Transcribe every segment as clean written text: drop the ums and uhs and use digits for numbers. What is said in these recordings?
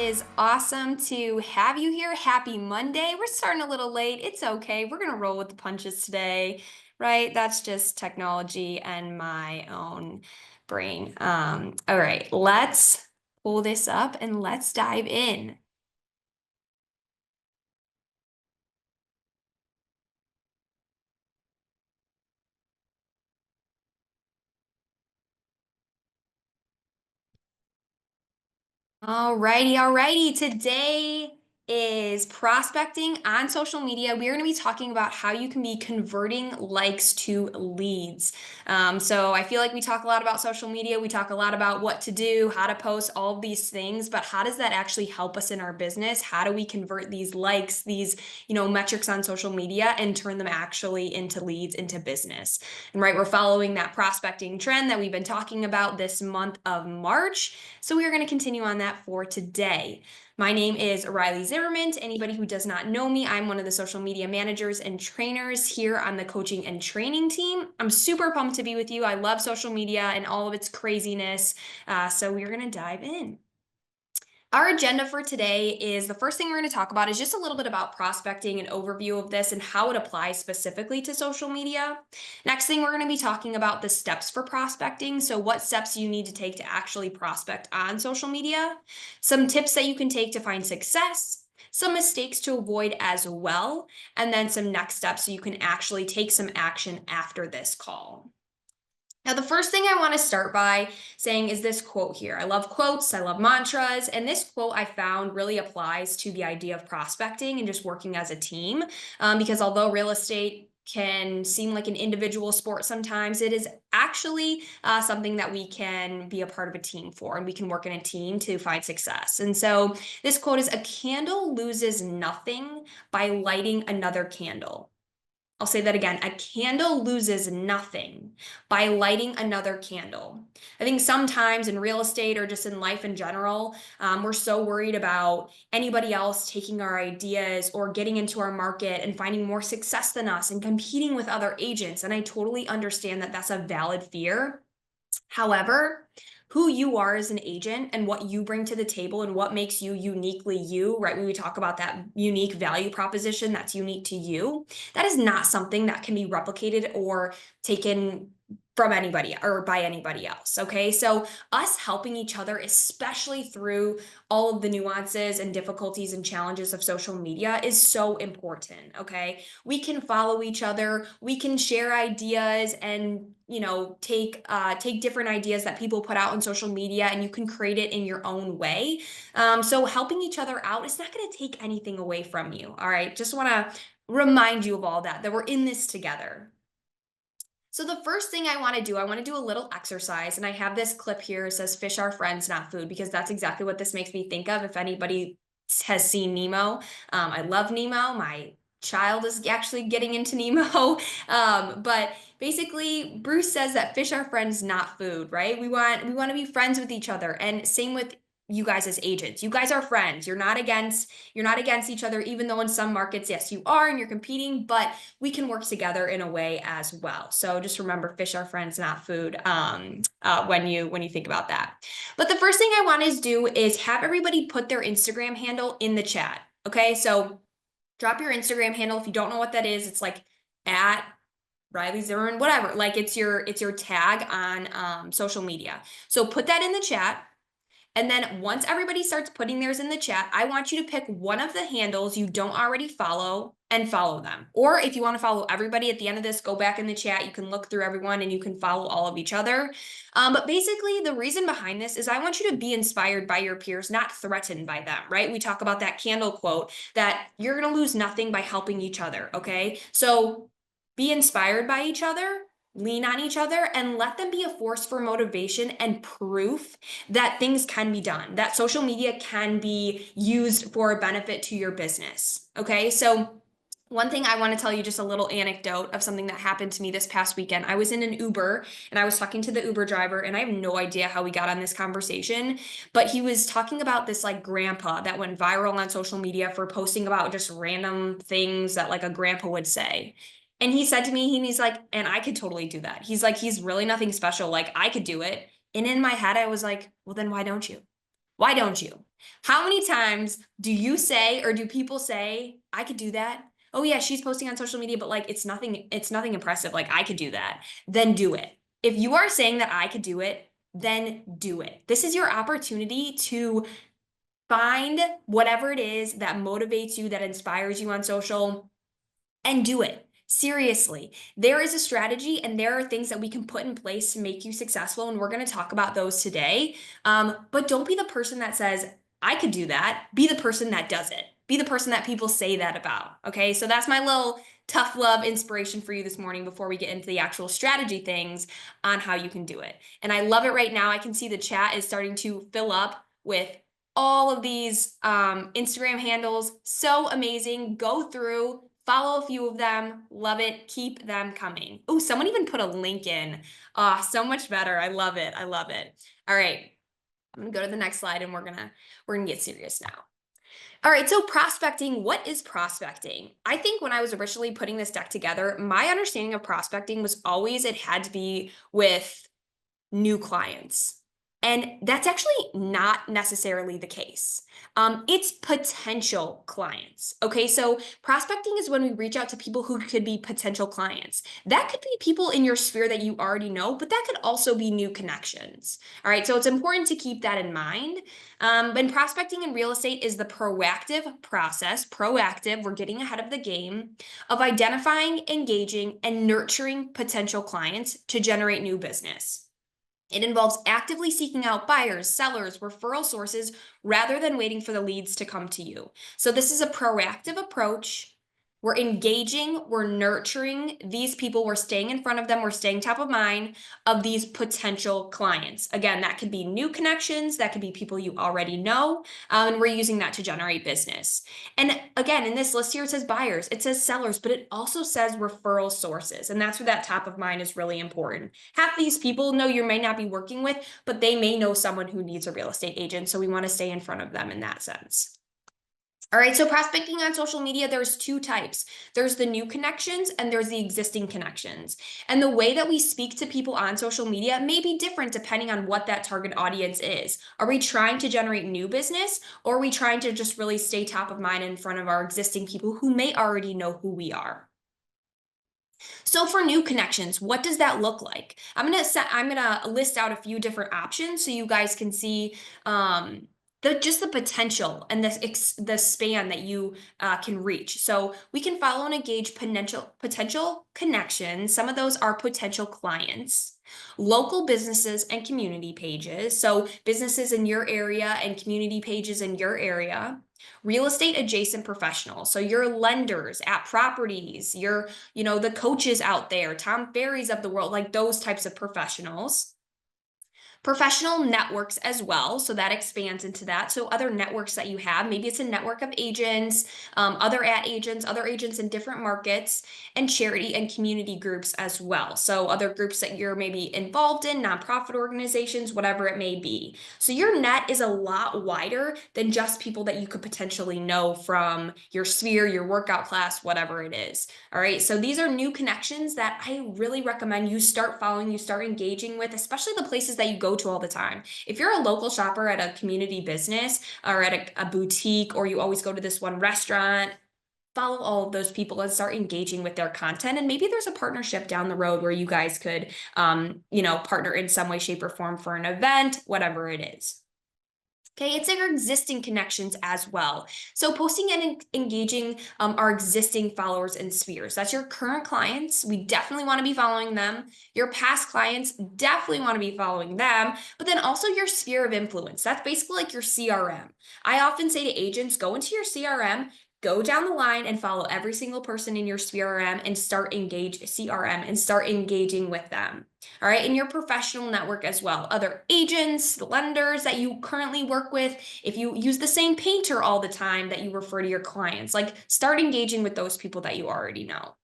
is awesome to have you here. Happy Monday. We're starting a little late. It's okay. We're going to roll with the punches today, right? That's just technology and my own brain. All right, let's pull this up and let's dive in. Alrighty. Today is prospecting on social media. We are going to be talking about how you can be converting likes to leads. So I feel like we talk a lot about social media. We talk a lot about what to do, how to post, all of these things, but how does that actually help us in our business? How do we convert these likes, these, metrics on social media and turn them actually into leads, into business? And right, we're following that prospecting trend that we've been talking about this month of March. So we are going to continue on that for today. My name is Riley Zimmerman. To anybody who does not know me, I'm one of the social media managers and trainers here on the coaching and training team. I'm super pumped to be with you. I love social media and all of its craziness. So we're going to dive in. Our agenda for today is the first thing we're going to talk about is just a little bit about prospecting, an overview of this and how it applies specifically to social media. Next thing, we're going to be talking about the steps for prospecting. So what steps you need to take to actually prospect on social media, some tips that you can take to find success, some mistakes to avoid as well, and then some next steps so you can actually take some action after this call. Now, the first thing I want to start by saying is this quote here. I love quotes, I love mantras, and this quote I found really applies to the idea of prospecting and just working as a team. Because although real estate can seem like an individual sport sometimes, it is actually something that we can be a part of a team for, and we can work in a team to find success. And so this quote is: a candle loses nothing by lighting another candle. I'll say that again. A candle loses nothing by lighting another candle. I think sometimes in real estate or just in life in general, we're so worried about anybody else taking our ideas or getting into our market and finding more success than us and competing with other agents. And I totally understand that that's a valid fear. However, who you are as an agent and what you bring to the table and what makes you uniquely you, right? When we talk about that unique value proposition that's unique to you, that is not something that can be replicated or taken from anybody or by anybody else. Okay. So, us helping each other, especially through all of the nuances and difficulties and challenges of social media, is so important. Okay. We can follow each other, we can share ideas and take different ideas that people put out on social media and you can create it in your own way. So helping each other out is not going to take anything away from you. All right, just want to remind you of all that we're in this together. So the first thing I want to do, I want to do a little exercise, and I have this clip here. It says fish are friends, not food, because that's exactly what this makes me think of. If anybody has seen Nemo, I love Nemo. My child is actually getting into Nemo. But basically Bruce says that fish are friends, not food, right? We want to be friends with each other. And same with you guys as agents. You guys are friends. You're not against each other, even though in some markets, yes, you are and you're competing, but we can work together in a way as well. So just remember, fish are friends, not food, when you think about that. But the first thing I want to do is have everybody put their Instagram handle in the chat. Okay, so drop your Instagram handle. If you don't know what that is, it's like at Riley Zimmerman, whatever. Like it's your tag on social media. So put that in the chat. And then once everybody starts putting theirs in the chat, I want you to pick one of the handles you don't already follow and follow them. Or if you want to follow everybody at the end of this, go back in the chat. You can look through everyone and you can follow all of each other. But basically, the reason behind this is I want you to be inspired by your peers, not threatened by them, right? We talk about that candle quote that you're going to lose nothing by helping each other, okay? So be inspired by each other, lean on each other, and let them be a force for motivation and proof that things can be done, that social media can be used for a benefit to your business. Okay, so one thing I want to tell you, just a little anecdote of something that happened to me this past weekend. I was in an Uber and I was talking to the Uber driver, and I have no idea how we got on this conversation, but he was talking about this like grandpa that went viral on social media for posting about just random things that like a grandpa would say. And he said to me, he's like, and I could totally do that. He's like, he's really nothing special. Like I could do it. And in my head, I was like, well, then why don't you? Why don't you? How many times do you say, or do people say, I could do that? Oh yeah, she's posting on social media, but like it's nothing impressive. Like I could do that. Then do it. If you are saying that I could do it, then do it. This is your opportunity to find whatever it is that motivates you, that inspires you on social, and do it. Seriously, there is a strategy and there are things that we can put in place to make you successful. And we're going to talk about those today. But don't be the person that says, I could do that. Be the person that does it. Be the person that people say that about. Okay. So that's my little tough love inspiration for you this morning before we get into the actual strategy things on how you can do it. And I love it right now. I can see the chat is starting to fill up with all of these Instagram handles. So amazing. Go through, follow a few of them. Love it. Keep them coming. Oh, someone even put a link in. Ah, so much better. I love it. I love it. All right. I'm gonna go to the next slide and we're gonna get serious now. All right, so prospecting, what is prospecting? I think when I was originally putting this deck together, my understanding of prospecting was always it had to be with new clients. And that's actually not necessarily the case. It's potential clients. Okay, so prospecting is when we reach out to people who could be potential clients. That could be people in your sphere that you already know, but that could also be new connections. All right, so it's important to keep that in mind. And prospecting in real estate is the proactive process. Proactive, we're getting ahead of the game of identifying, engaging, and nurturing potential clients to generate new business. It involves actively seeking out buyers, sellers, referral sources rather than waiting for the leads to come to you. So, this is a proactive approach. We're engaging, we're nurturing these people, we're staying in front of them, we're staying top of mind of these potential clients. Again, that could be new connections, that could be people you already know, and we're using that to generate business. And again, in this list here, it says buyers, it says sellers, but it also says referral sources. And that's where that top of mind is really important. Half these people know you may not be working with, but they may know someone who needs a real estate agent. So we want to stay in front of them in that sense. All right, so prospecting on social media, there's two types. There's the new connections and there's the existing connections. And the way that we speak to people on social media may be different depending on what that target audience is. Are we trying to generate new business, or are we trying to just really stay top of mind in front of our existing people who may already know who we are? So for new connections, what does that look like? I'm gonna list out a few different options so you guys can see just the potential and the span that you can reach. So we can follow and engage potential connections. Some of those are potential clients, local businesses and community pages. So businesses in your area and community pages in your area. Real estate adjacent professionals. So your lenders at properties, the coaches out there, Tom Ferry's of the world, like those types of professionals. Professional networks as well. So that expands into that. So other networks that you have, maybe it's a network of agents, other other agents in different markets, and charity and community groups as well. So other groups that you're maybe involved in, nonprofit organizations, whatever it may be. So your net is a lot wider than just people that you could potentially know from your sphere, your workout class, whatever it is. All right. So these are new connections that I really recommend you start following, you start engaging with, especially the places that you go to all the time. If you're a local shopper at a community business or at a boutique, or you always go to this one restaurant, follow all of those people and start engaging with their content. And maybe there's a partnership down the road where you guys could, partner in some way, shape, or form for an event, whatever it is. Okay, it's our existing connections as well. So posting and engaging our existing followers and spheres. That's your current clients. We definitely want to be following them. Your past clients definitely want to be following them, but then also your sphere of influence. That's basically like your CRM. I often say to agents, go into your CRM, go down the line and follow every single person in your CRM and start engaging with them. All right, in your professional network as well, other agents, lenders that you currently work with. If you use the same painter all the time that you refer to your clients, like start engaging with those people that you already know.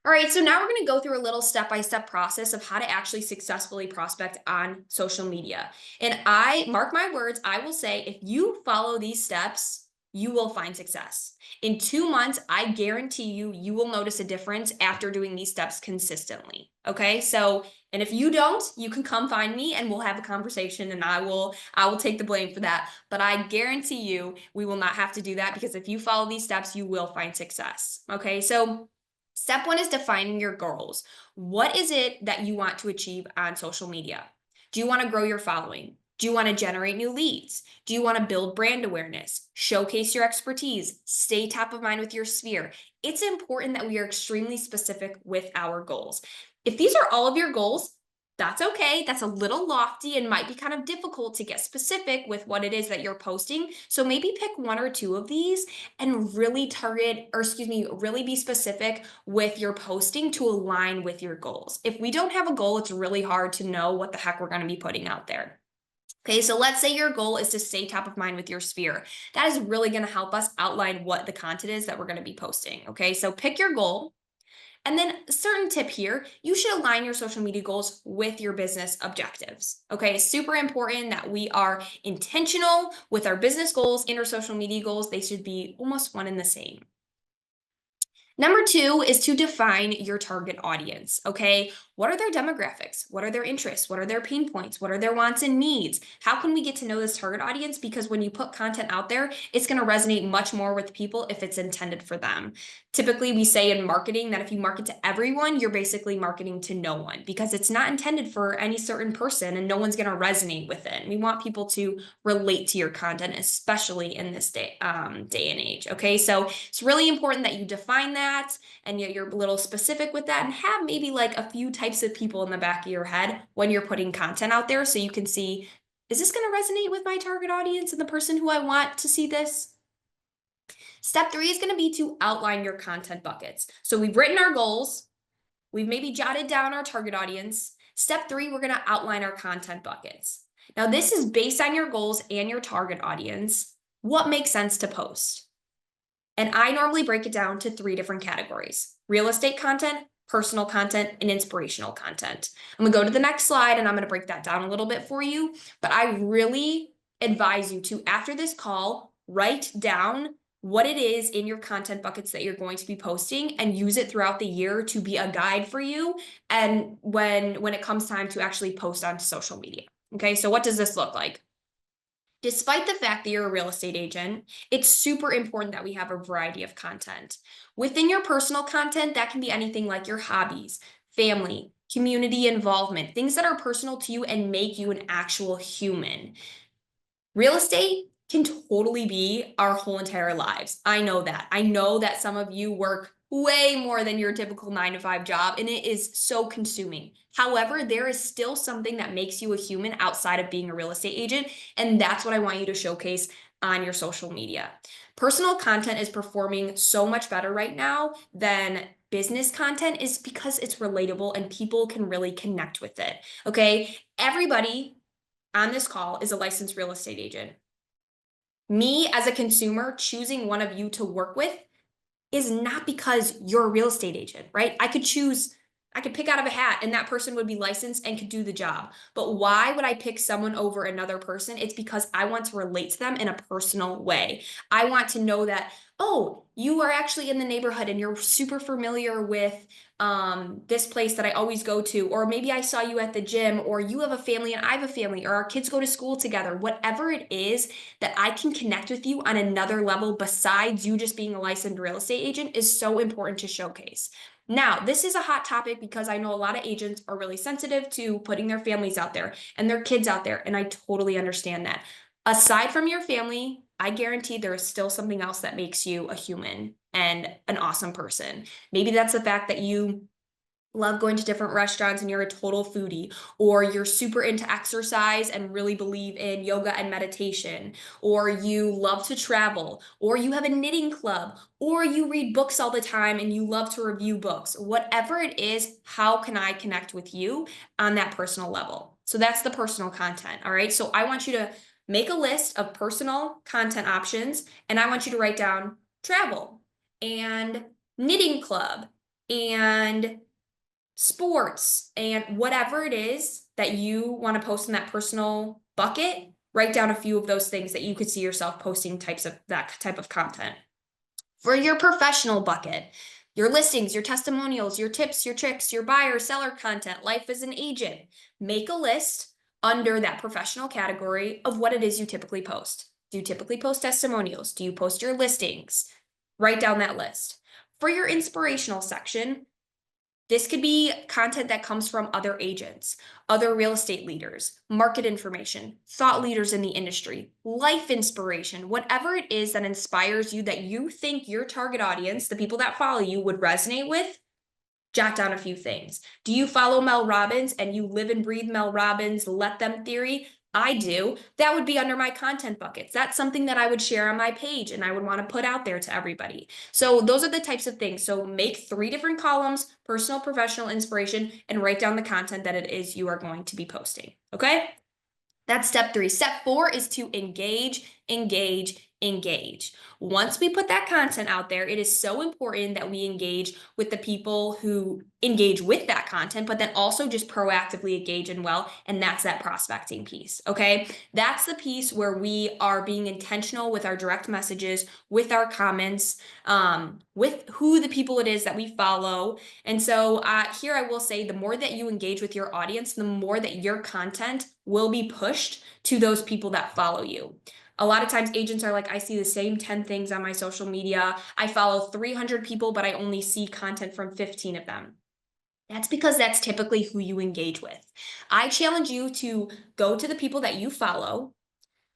All right, so now we're going to go through a little step-by-step process of how to actually successfully prospect on social media. And mark my words, I will say if you follow these steps, you will find success. In 2 months, I guarantee you, you will notice a difference after doing these steps consistently. Okay. So, and if you don't, you can come find me and we'll have a conversation and I will take the blame for that. But I guarantee you, we will not have to do that because if you follow these steps, you will find success. Okay. So, step one is defining your goals. What is it that you want to achieve on social media? Do you want to grow your following? Do you want to generate new leads? Do you want to build brand awareness, showcase your expertise, stay top of mind with your sphere? It's important that we are extremely specific with our goals. If these are all of your goals, that's okay. That's a little lofty and might be kind of difficult to get specific with what it is that you're posting. So maybe pick one or two of these and really target, or excuse me, really be specific with your posting to align with your goals. If we don't have a goal, it's really hard to know what the heck we're going to be putting out there. Okay, so let's say your goal is to stay top of mind with your sphere. That is really going to help us outline what the content is that we're going to be posting. Okay, so pick your goal. And then a certain tip here, you should align your social media goals with your business objectives. Okay, super important that we are intentional with our business goals and our social media goals. They should be almost one and the same. Number two is to define your target audience. Okay. What are their demographics? What are their interests? What are their pain points? What are their wants and needs? How can we get to know this target audience? Because when you put content out there, it's going to resonate much more with people if it's intended for them. Typically, we say in marketing that if you market to everyone, you're basically marketing to no one because it's not intended for any certain person and no one's going to resonate with it. We want people to relate to your content, especially in this day and age. Okay. So it's really important that you define that and you're a little specific with that and have maybe like a few types of people in the back of your head when you're putting content out there so you can see, is this going to resonate with my target audience and the person who I want to see this? Step three is going to be to outline your content buckets. So we've written our goals, we've maybe jotted down our target audience. Step three, we're going to outline our content buckets. Now, this is based on your goals and your target audience. What makes sense to post? And I normally break it down to 3 different categories: real estate content, personal content, and inspirational content. I'm gonna go to the next slide and I'm gonna break that down a little bit for you. But I really advise you to, after this call, write down what it is in your content buckets that you're going to be posting and use it throughout the year to be a guide for you. And when it comes time to actually post onto social media. Okay, so what does this look like? Despite the fact that you're a real estate agent, it's super important that we have a variety of content. Within your personal content, that can be anything like your hobbies, family, community involvement, things that are personal to you and make you an actual human. Real estate can totally be our whole entire lives. I know that. I know that some of you work way more than your typical 9 to 5 job, and it is so consuming. However, there is still something that makes you a human outside of being a real estate agent, and that's what I want you to showcase on your social media. Personal content is performing so much better right now than business content is because it's relatable and people can really connect with it. Okay. Everybody on this call is a licensed real estate agent. Me as a consumer choosing one of you to work with is not because you're a real estate agent, right? I could pick out of a hat and that person would be licensed and could do the job. But why would I pick someone over another person? It's because I want to relate to them in a personal way. I want to know that, oh, you are actually in the neighborhood and you're super familiar with this place that I always go to, or maybe I saw you at the gym, or you have a family and I have a family, or our kids go to school together. Whatever it is that I can connect with you on another level besides you just being a licensed real estate agent is so important to showcase. Now, this is a hot topic because I know a lot of agents are really sensitive to putting their families out there and their kids out there, and I totally understand that. Aside from your family, I guarantee there is still something else that makes you a human and an awesome person. Maybe that's the fact that you love going to different restaurants and you're a total foodie, or you're super into exercise and really believe in yoga and meditation, or you love to travel, or you have a knitting club, or you read books all the time and you love to review books. Whatever it is, how can I connect with you on that personal level? So that's the personal content. All right. So I want you to make a list of personal content options and I want you to write down travel and knitting club and sports and whatever it is that you want to post in that personal bucket. Write down a few of those things that you could see yourself posting that type of content. For your professional bucket, your listings, your testimonials, your tips, your tricks, your buyer, seller content, life as an agent, make a list under that professional category of what it is you typically post. Do you typically post testimonials? Do you post your listings? Write down that list. For your inspirational section, this could be content that comes from other agents, other real estate leaders, market information, thought leaders in the industry, life inspiration, whatever it is that inspires you that you think your target audience, the people that follow you, would resonate with. Jot down a few things. Do you follow Mel Robbins and you live and breathe Mel Robbins, let them theory? I do. That would be under my content buckets. That's something that I would share on my page and I would want to put out there to everybody. So those are the types of things. So make 3 different columns: personal, professional, inspiration, and write down the content that it is you are going to be posting. Okay? That's step 3. Step 4 is to engage, engage, engage. Once we put that content out there, it is so important that we engage with the people who engage with that content, but then also just proactively engage in well, and that's that prospecting piece, okay? That's the piece where we are being intentional with our direct messages, with our comments, with who the people it is that we follow. And so here I will say, the more that you engage with your audience, the more that your content will be pushed to those people that follow you. A lot of times agents are like, I see the same 10 things on my social media. I follow 300 people, but I only see content from 15 of them. That's because that's typically who you engage with. I challenge you to go to the people that you follow,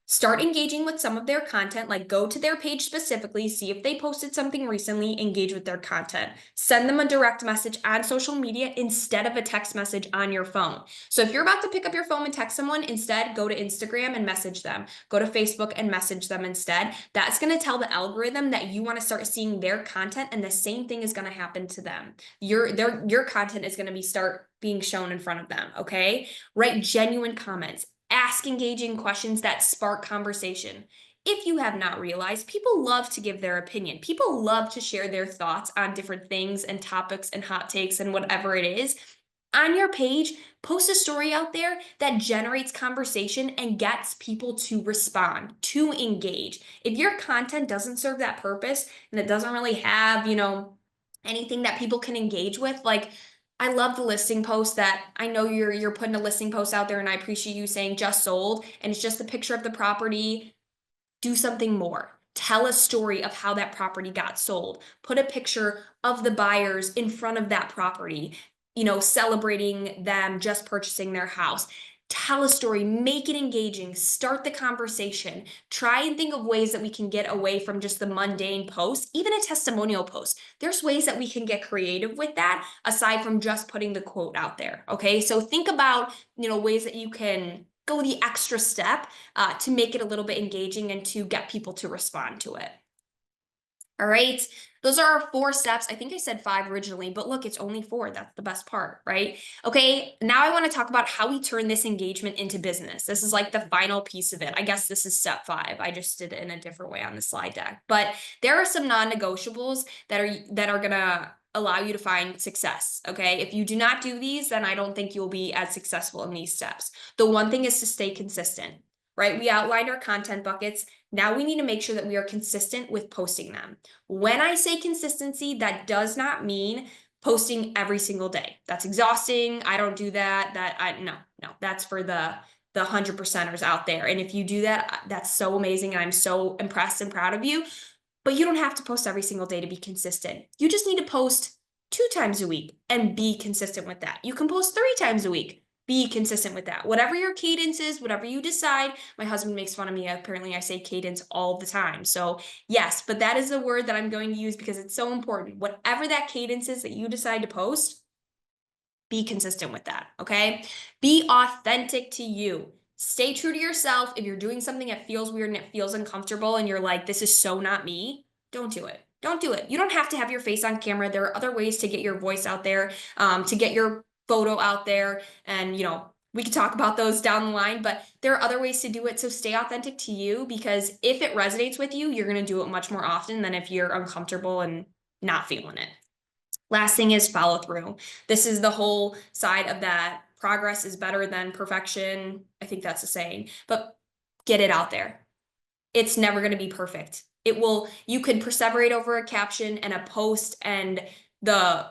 start engaging with some of their content, like go to their page specifically, see if they posted something recently, engage with their content. Send them a direct message on social media instead of a text message on your phone. So if you're about to pick up your phone and text someone, instead go to Instagram and message them. Go to Facebook and message them instead. That's going to tell the algorithm that you want to start seeing their content, and the same thing is going to happen to them. Your content is going to start being shown in front of them, okay? Write genuine comments. Ask engaging questions that spark conversation. If you have not realized, people love to give their opinion. People love to share their thoughts on different things and topics and hot takes and whatever it is. On your page, post a story out there that generates conversation and gets people to respond, to engage. If your content doesn't serve that purpose and it doesn't really have, anything that people can engage with, like, I love the listing post that I know you're putting a listing post out there, and I appreciate you saying just sold and it's just a picture of the property. Do something more. Tell a story of how that property got sold. Put a picture of the buyers in front of that property, celebrating them just purchasing their house. Tell a story, make it engaging, start the conversation. Try and think of ways that we can get away from just the mundane post, even a testimonial post. There's ways that we can get creative with that aside from just putting the quote out there. Okay, so think about ways that you can go the extra step to make it a little bit engaging and to get people to respond to it. All right, those are our 4 steps. I think I said 5 originally, but look, it's only 4. That's the best part, right? Okay, now I want to talk about how we turn this engagement into business. This is like the final piece of it. I guess this is step 5. I just did it in a different way on the slide deck. But there are some non-negotiables that are gonna allow you to find success. Okay, if you do not do these, then I don't think you'll be as successful in these steps. The one thing is to stay consistent, right? We outlined our content buckets. Now we need to make sure that we are consistent with posting them. When I say consistency, that does not mean posting every single day. That's exhausting. I don't do that. No, that's for the 100%ers out there. And if you do that, that's so amazing. And I'm so impressed and proud of you. But you don't have to post every single day to be consistent. You just need to post 2 times a week and be consistent with that. You can post 3 times a week. Be consistent with that. Whatever your cadence is, whatever you decide. My husband makes fun of me. Apparently, I say cadence all the time. So yes, but that is the word that I'm going to use because it's so important. Whatever that cadence is that you decide to post, be consistent with that, okay? Be authentic to you. Stay true to yourself. If you're doing something that feels weird and it feels uncomfortable and you're like, this is so not me, don't do it. Don't do it. You don't have to have your face on camera. There are other ways to get your voice out there, to get your photo out there. And, we could talk about those down the line, but there are other ways to do it. So stay authentic to you, because if it resonates with you, you're going to do it much more often than if you're uncomfortable and not feeling it. Last thing is follow through. This is the whole side of that. Progress is better than perfection. I think that's a saying, but get it out there. It's never going to be perfect. You could perseverate over a caption and a post and the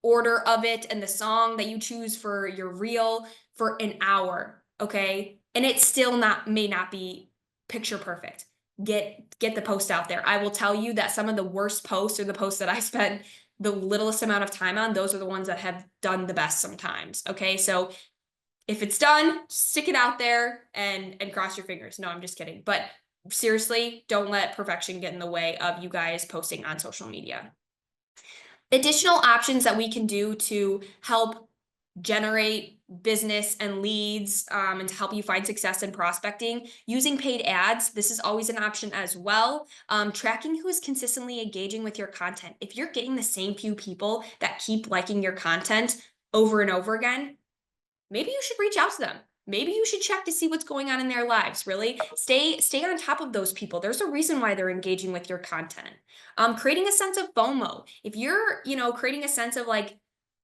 order of it and the song that you choose for your reel for an hour, okay? And it still may not be picture perfect. Get the post out there. I will tell you that some of the worst posts are the posts that I spent the littlest amount of time on. Those are the ones that have done the best sometimes, okay? So if it's done, stick it out there and cross your fingers. No, I'm just kidding. But seriously, don't let perfection get in the way of you guys posting on social media. Additional options that we can do to help generate business and leads and to help you find success in prospecting, using paid ads. This is always an option as well. Tracking who is consistently engaging with your content. If you're getting the same few people that keep liking your content over and over again, maybe you should reach out to them. Maybe you should check to see what's going on in their lives. Really stay on top of those people. There's a reason why they're engaging with your content. Creating a sense of FOMO. If you're, creating a sense of like,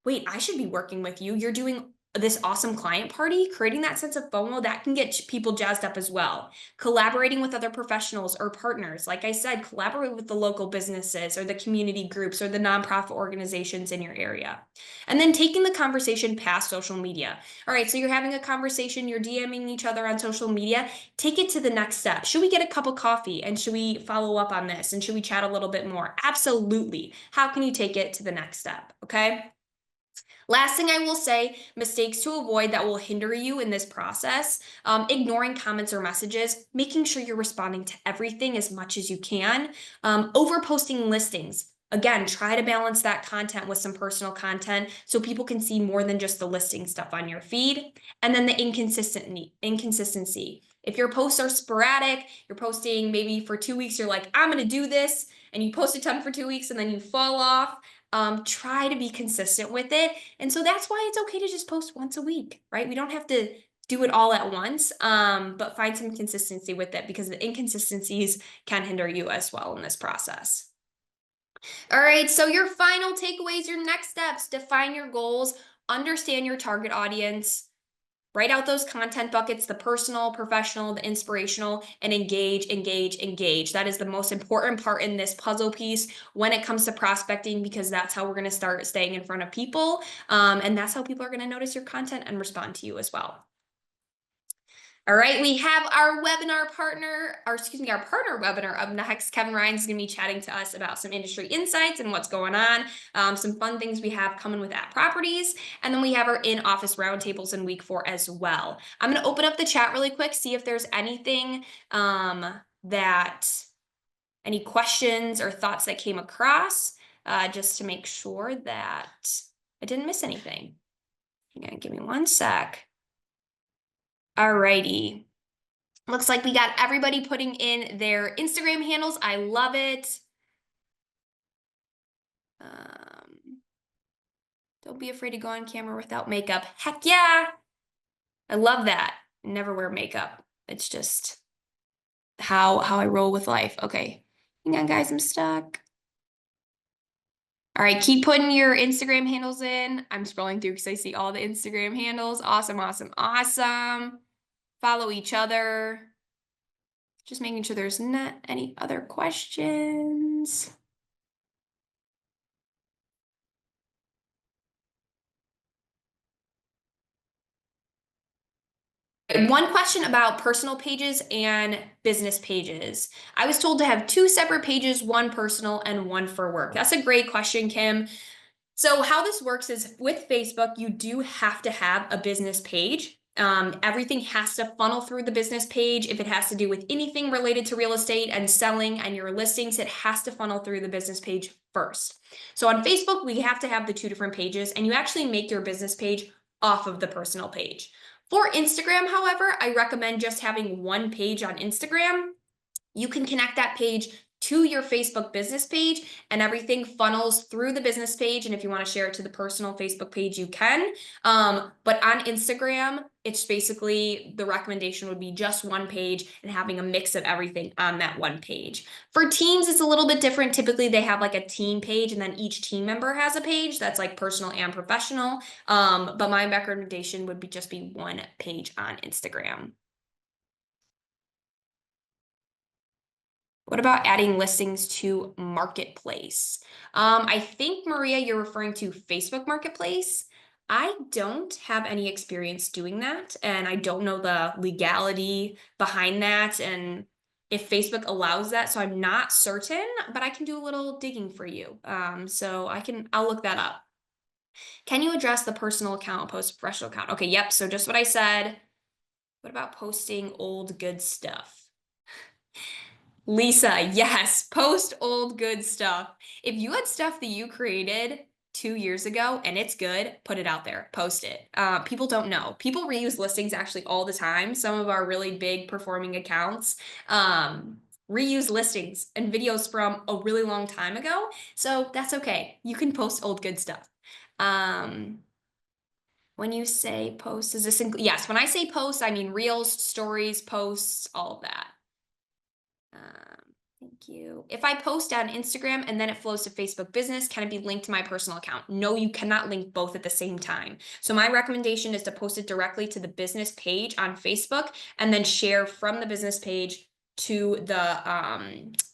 wait, I should be working with you. You're doing this awesome client party, creating that sense of FOMO, that can get people jazzed up as well. Collaborating with other professionals or partners. Like I said, collaborate with the local businesses or the community groups or the nonprofit organizations in your area. And then taking the conversation past social media. All right, so you're having a conversation, you're DMing each other on social media, take it to the next step. Should we get a cup of coffee and should we follow up on this and should we chat a little bit more? Absolutely. How can you take it to the next step? Okay. Last thing I will say, mistakes to avoid that will hinder you in this process, ignoring comments or messages, making sure you're responding to everything as much as you can, overposting listings. Again, try to balance that content with some personal content so people can see more than just the listing stuff on your feed. And then the inconsistency. If your posts are sporadic, you're posting maybe for 2 weeks, you're like, I'm going to do this, and you post a ton for 2 weeks and then you fall off. Try to be consistent with it. And so that's why it's okay to just post once a week, right? We don't have to do it all at once, but find some consistency with it because the inconsistencies can hinder you as well in this process. All right, so your final takeaways, your next steps, define your goals, understand your target audience, write out those content buckets, the personal, professional, the inspirational, and engage. That is the most important part in this puzzle piece when it comes to prospecting, because that's how we're going to start staying in front of people. And that's how people are going to notice your content and respond to you as well. All right, we have our partner webinar up next. Kevin Ryan's going to be chatting to us about some industry insights and what's going on, some fun things we have coming with @properties, and then we have our in-office roundtables in week 4 as well. I'm going to open up the chat really quick, see if there's anything any questions or thoughts that came across, just to make sure that I didn't miss anything. Hang on, give me one sec. Alrighty. Looks like we got everybody putting in their Instagram handles. I love it. Don't be afraid to go on camera without makeup. Heck yeah. I love that. Never wear makeup. It's just how I roll with life. Okay. Hang on, guys. I'm stuck. All right. Keep putting your Instagram handles in. I'm scrolling through because I see all the Instagram handles. Awesome. Follow each other. Just making sure there's not any other questions. One question about personal pages and business pages. I was told to have 2 separate pages, one personal and one for work. That's a great question, Kim. So how this works is with Facebook, you do have to have a business page. Everything has to funnel through the business page. If it has to do with anything related to real estate and selling and your listings, it has to funnel through the business page first. So on Facebook, we have to have the 2 different pages, and you actually make your business page off of the personal page. For Instagram, however, I recommend just having one page on Instagram. You can connect that page to your Facebook business page and everything funnels through the business page. And if you want to share it to the personal Facebook page, you can. But on Instagram, it's basically the recommendation would be just one page and having a mix of everything on that one page. For teams, it's a little bit different. Typically, they have like a team page and then each team member has a page that's like personal and professional. But my recommendation would be just be one page on Instagram. What about adding listings to Marketplace? I think, Maria, you're referring to Facebook Marketplace. I don't have any experience doing that, and I don't know the legality behind that and if Facebook allows that. So I'm not certain, but I can do a little digging for you. I'll look that up. Can you address the personal account, post professional account? Okay, yep. So just what I said. What about posting old good stuff? Lisa, yes, post old good stuff. If you had stuff that you created 2 years ago and it's good, put it out there, post it. People don't know. People reuse listings actually all the time. Some of our really big performing accounts reuse listings and videos from a really long time ago. So that's okay. You can post old good stuff. Um, when you say post, is this yes, when I say post, I mean reels, stories, posts, all of that. Thank you. If I post on Instagram and then it flows to Facebook Business, can it be linked to my personal account? No, you cannot link both at the same time. So my recommendation is to post it directly to the business page on Facebook and then share from the business page to the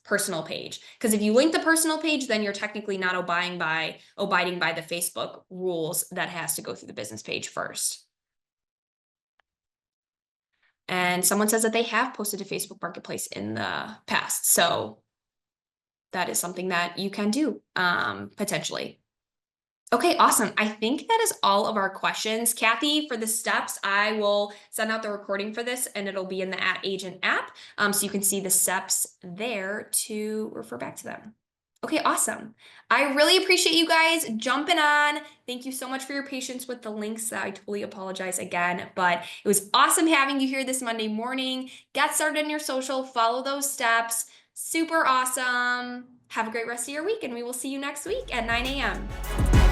personal page. Because if you link the personal page, then you're technically not abiding by the Facebook rules that has to go through the business page first. And someone says that they have posted to Facebook Marketplace in the past. So that is something that you can do potentially. Okay, awesome. I think that is all of our questions. Kathy, for the steps, I will send out the recording for this and it'll be in the @Agent app. So you can see the steps there to refer back to them. Okay, awesome. I really appreciate you guys jumping on. Thank you so much for your patience with the links. I totally apologize again, but it was awesome having you here this Monday morning. Get started in your social, follow those steps. Super awesome. Have a great rest of your week, and we will see you next week at 9 a.m.